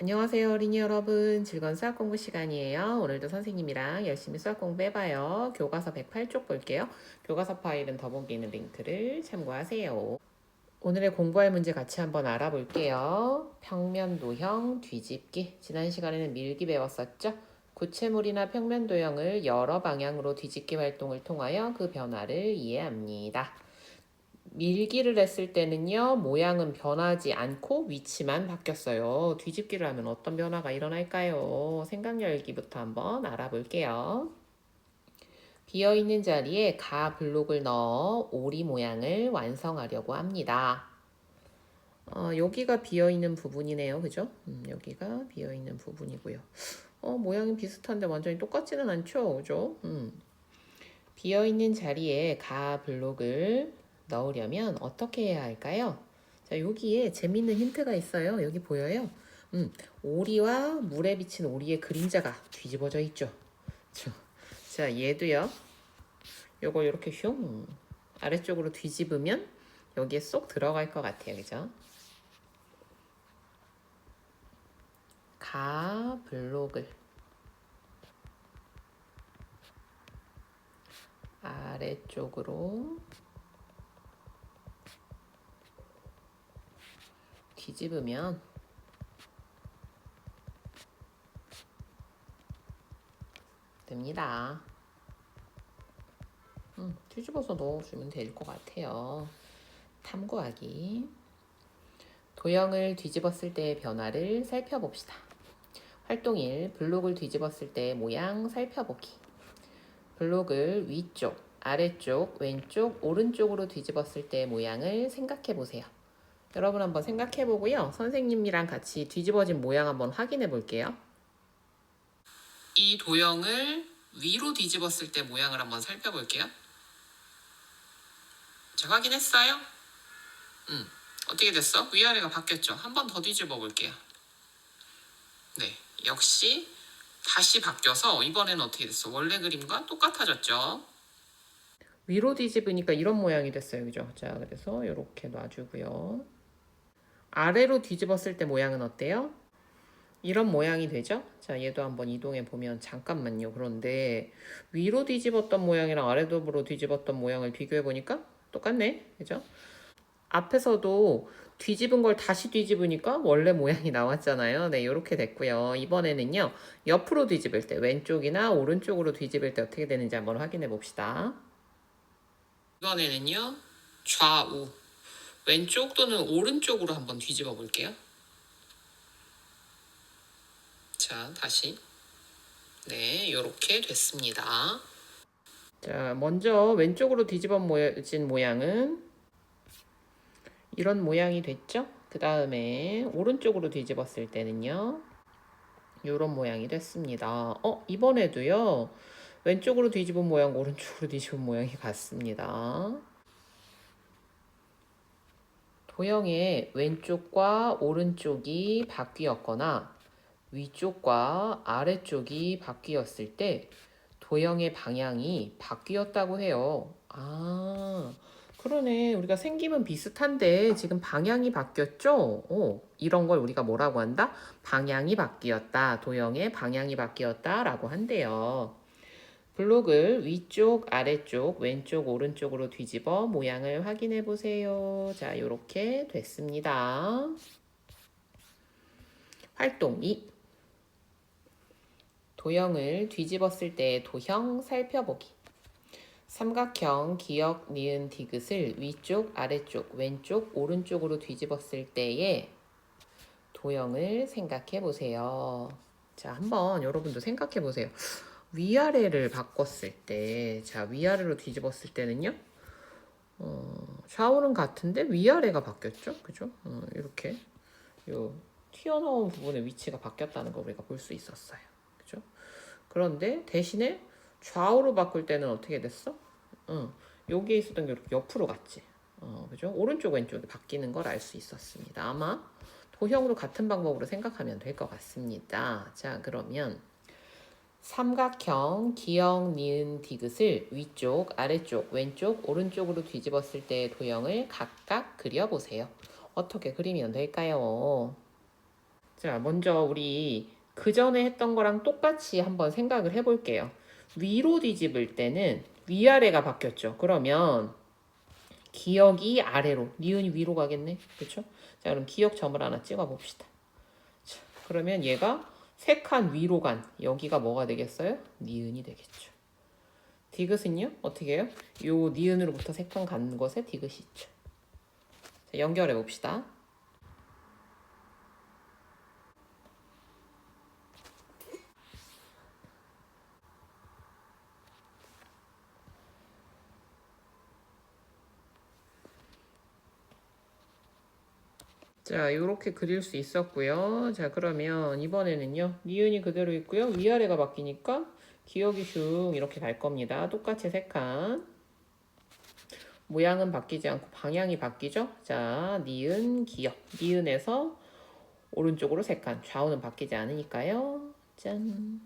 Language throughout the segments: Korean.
안녕하세요, 어린이 여러분. 즐거운 수학 공부 시간이에요. 오늘도 선생님이랑 열심히 수학 공부해봐요. 교과서 108쪽 볼게요. 교과서 파일은 더보기 있는 링크를 참고하세요. 오늘의 공부할 문제 같이 한번 알아볼게요. 평면 도형 뒤집기. 지난 시간에는 밀기 배웠었죠? 구체물이나 평면 도형을 여러 방향으로 뒤집기 활동을 통하여 그 변화를 이해합니다. 밀기를 했을 때는요, 모양은 변하지 않고 위치만 바뀌었어요. 뒤집기를 하면 어떤 변화가 일어날까요? 생각 열기부터 한번 알아볼게요. 비어있는 자리에 가 블록을 넣어 오리 모양을 완성하려고 합니다. 여기가 비어있는 부분이네요. 그죠? 여기가 비어있는 부분이고요. 모양이 비슷한데 완전히 똑같지는 않죠. 그죠? 비어있는 자리에 가 블록을 넣으려면 어떻게 해야 할까요? 자, 여기에 재밌는 힌트가 있어요. 여기 보여요? 오리와 물에 비친 오리의 그림자가 뒤집어져 있죠. 자, 얘도요. 요거 이렇게 슝 아래쪽으로 뒤집으면 여기에 쏙 들어갈 것 같아요. 그죠? 가 블록을 아래쪽으로 뒤집으면 됩니다. 뒤집어서 넣어주면 될 것 같아요. 탐구하기. 도형을 뒤집었을 때의 변화를 살펴봅시다. 활동 1. 블록을 뒤집었을 때의 모양 살펴보기. 블록을 위쪽, 아래쪽, 왼쪽, 오른쪽으로 뒤집었을 때의 모양을 생각해 보세요. 여러분 한번 생각해 보고요. 선생님이랑 같이 뒤집어진 모양 한번 확인해 볼게요. 이 도형을 위로 뒤집었을 때 모양을 한번 살펴볼게요. 자, 확인했어요? 어떻게 됐어? 위아래가 바뀌었죠? 한 번 더 뒤집어 볼게요. 네, 역시 다시 바뀌어서 이번에는 어떻게 됐어? 원래 그림과 똑같아졌죠? 위로 뒤집으니까 이런 모양이 됐어요. 그죠? 자, 그래서 이렇게 놔주고요. 아래로 뒤집었을 때 모양은 어때요? 이런 모양이 되죠? 자, 얘도 한번 이동해 보면 잠깐만요. 그런데 위로 뒤집었던 모양이랑 아래로 뒤집었던 모양을 비교해 보니까 똑같네. 그죠? 앞에서도 뒤집은 걸 다시 뒤집으니까 원래 모양이 나왔잖아요. 네, 이렇게 됐고요. 이번에는요, 옆으로 뒤집을 때, 왼쪽이나 오른쪽으로 뒤집을 때 어떻게 되는지 한번 확인해 봅시다. 이번에는요, 좌우, 왼쪽 또는 오른쪽으로 한번 뒤집어 볼게요. 자, 다시. 네, 이렇게 됐습니다. 자, 먼저 왼쪽으로 뒤집어진 모양은 이런 모양이 됐죠? 그 다음에 오른쪽으로 뒤집었을 때는요, 이런 모양이 됐습니다. 이번에도요, 왼쪽으로 뒤집은 모양, 오른쪽으로 뒤집은 모양이 같습니다. 도형의 왼쪽과 오른쪽이 바뀌었거나 위쪽과 아래쪽이 바뀌었을 때 도형의 방향이 바뀌었다고 해요. 아, 그러네. 우리가 생김은 비슷한데 지금 방향이 바뀌었죠? 이런 걸 우리가 뭐라고 한다? 방향이 바뀌었다. 도형의 방향이 바뀌었다라고 한대요. 블록을 위쪽, 아래쪽, 왼쪽, 오른쪽으로 뒤집어 모양을 확인해 보세요. 자, 이렇게 됐습니다. 활동 2. 도형을 뒤집었을 때의 도형 살펴보기. 삼각형 기역, 니은, 디귿을 위쪽, 아래쪽, 왼쪽, 오른쪽으로 뒤집었을 때의 도형을 생각해 보세요. 자, 한번 여러분도 생각해 보세요. 위아래를 바꿨을 때, 자, 위아래로 뒤집었을 때는요, 좌우는 같은데 위아래가 바뀌었죠? 그죠? 이렇게, 요, 튀어나온 부분의 위치가 바뀌었다는 걸 우리가 볼 수 있었어요. 그죠? 그런데 대신에 좌우로 바꿀 때는 어떻게 됐어? 여기에 있었던 게 이렇게 옆으로 갔지. 그죠? 오른쪽 왼쪽이 바뀌는 걸 알 수 있었습니다. 아마 도형으로 같은 방법으로 생각하면 될 것 같습니다. 자, 그러면 삼각형 기역, 니은, 디귿을 위쪽, 아래쪽, 왼쪽, 오른쪽으로 뒤집었을 때의 도형을 각각 그려보세요. 어떻게 그리면 될까요? 자, 먼저 우리 그 전에 했던 거랑 똑같이 한번 생각을 해볼게요. 위로 뒤집을 때는 위아래가 바뀌었죠. 그러면 기역이 아래로, 니은이 위로 가겠네. 그렇죠? 자, 그럼 기역 점을 하나 찍어 봅시다. 자, 그러면 얘가 세 칸 위로 간 여기가 뭐가 되겠어요? 니은이 되겠죠. 디귿은요? 어떻게 해요? 요 니은으로부터 세 칸 간 것에 디귿이 있죠. 자, 연결해 봅시다. 자, 이렇게 그릴 수 있었고요. 자, 그러면 이번에는요. 니은이 그대로 있고요. 위아래가 바뀌니까 기역이 슝 이렇게 갈 겁니다. 똑같이 세 칸. 모양은 바뀌지 않고 방향이 바뀌죠. 자, 니은, 기역. 니은에서 오른쪽으로 세 칸. 좌우는 바뀌지 않으니까요. 짠.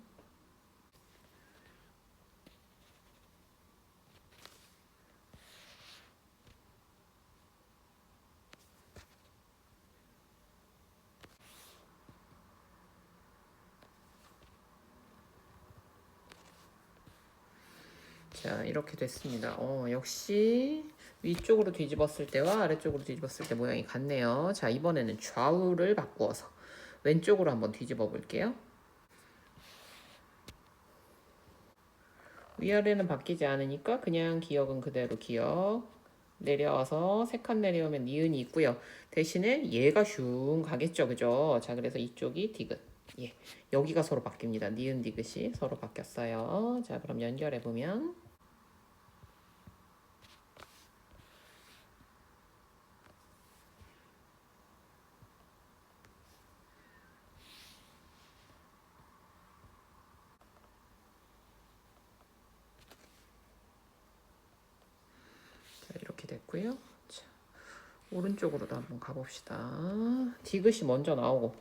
자, 이렇게 됐습니다. 역시 위쪽으로 뒤집었을 때와 아래쪽으로 뒤집었을 때 모양이 같네요. 자, 이번에는 좌우를 바꾸어서 왼쪽으로 한번 뒤집어 볼게요. 위아래는 바뀌지 않으니까 그냥 기역은 그대로 기역. 내려와서 세 칸 내려오면 니은이 있고요. 대신에 얘가 슝 가겠죠. 그죠? 자, 그래서 이쪽이 디귿. 예. 여기가 서로 바뀝니다. 니은 디귿이 서로 바뀌었어요. 자, 그럼 연결해 보면 자, 이렇게 됐고요. 자, 오른쪽으로도 한번 가봅시다. 디귿이 먼저 나오고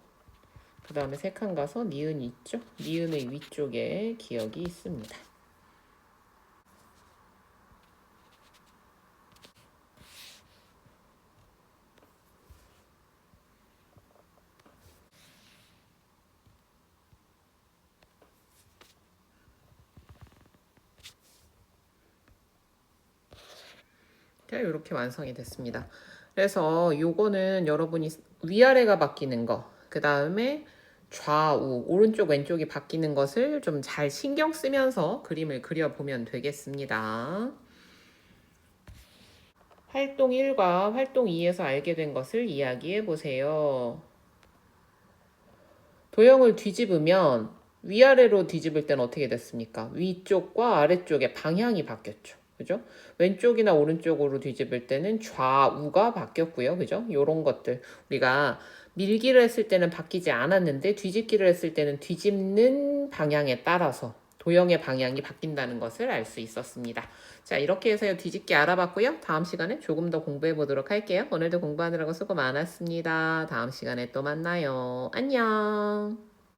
그 다음에 세 칸 가서 니은이 있죠? 니은의 위쪽에 기역이 있습니다. 자, 이렇게 완성이 됐습니다. 그래서 요거는 여러분이 위아래가 바뀌는 거, 그 다음에 좌우, 오른쪽, 왼쪽이 바뀌는 것을 좀 잘 신경 쓰면서 그림을 그려보면 되겠습니다. 활동 1과 활동 2에서 알게 된 것을 이야기해 보세요. 도형을 뒤집으면 위아래로 뒤집을 때는 어떻게 됐습니까? 위쪽과 아래쪽의 방향이 바뀌었죠. 그죠? 왼쪽이나 오른쪽으로 뒤집을 때는 좌우가 바뀌었고요. 그죠? 요런 것들. 우리가 밀기를 했을 때는 바뀌지 않았는데 뒤집기를 했을 때는 뒤집는 방향에 따라서 도형의 방향이 바뀐다는 것을 알 수 있었습니다. 자, 이렇게 해서 뒤집기 알아봤고요. 다음 시간에 조금 더 공부해 보도록 할게요. 오늘도 공부하느라고 수고 많았습니다. 다음 시간에 또 만나요. 안녕.